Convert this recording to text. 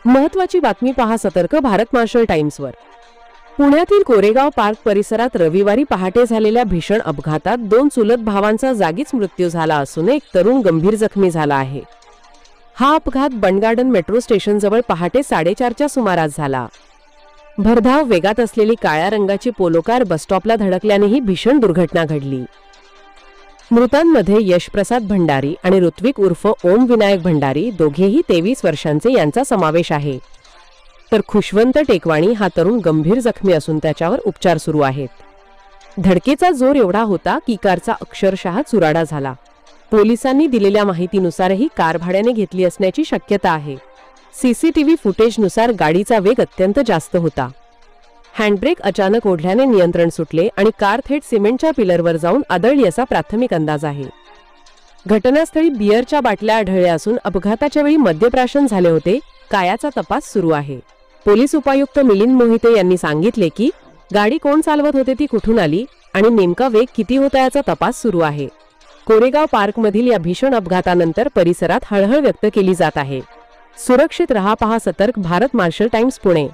महत्त्वाची बातमी पहा सतर्क भारत मार्शल टाइम्सवर। पुण्यातील कोरेगाव पार्क परिसरात रविवारी पहाटे झालेल्या भीषण अपघातात 2 चुलत भावांचा जागीच मृत्यू झाला असून एक तरुण गंभीर जखमी झाला आहे। हा अपघात बंडगार्डन मेट्रो स्टेशनजवळ पहाटे 4:30च्या सुमारास झाला। भरधाव वेगात असलेली काळ्या रंगाची पोलो कार बसस्टॉपला धडकल्याने ही भीषण दुर्घटना घडली। मृतांमध्ये यशप्रसाद भंडारी आणि ऋत्विक उर्फ ओम विनायक भंडारी दोघेही 23 वर्षांचे यांचा समावेश आहे। तर खुशवंत टेकवाणी हा तरुण गंभीर जखमी असून त्याच्यावर उपचार सुरू आहेत। धडकेचा जोर एवढा होता की कारचा अक्षरशः चुराडा झाला। पोलिसांनी दिलेल्या माहितीनुसारही कार भाड्याने घेतली असण्याची शक्यता आहे। सीसीटीव्ही फुटेजनुसार गाडीचा वेग अत्यंत जास्त होता। हँडब्रेक अचानक ओढल्याने नियंत्रण सुटले आणि कार थेट सिमेंटच्या पिलरवर जाऊन आदळली असा प्राथमिक अंदाज आहे। घटनास्थळी बिअरच्या बाटल्या आढळल्या असून अपघाताच्या वेळी मद्यप्राशन झाले होते का याचा तपास सुरू आहे। पोलीस उपायुक्त मिलिंद मोहिते यांनी सांगितले की गाडी कोण चालवत होते, ती कुठून आली आणि नेमका वेग किती होता याचा तपास सुरू आहे। कोरेगाव पार्कमधील या भीषण अपघातानंतर परिसरात हळहळ व्यक्त केली जात आहे। सुरक्षित रहा, पहा सतर्क भारत मार्शल टाइम्स पुणे।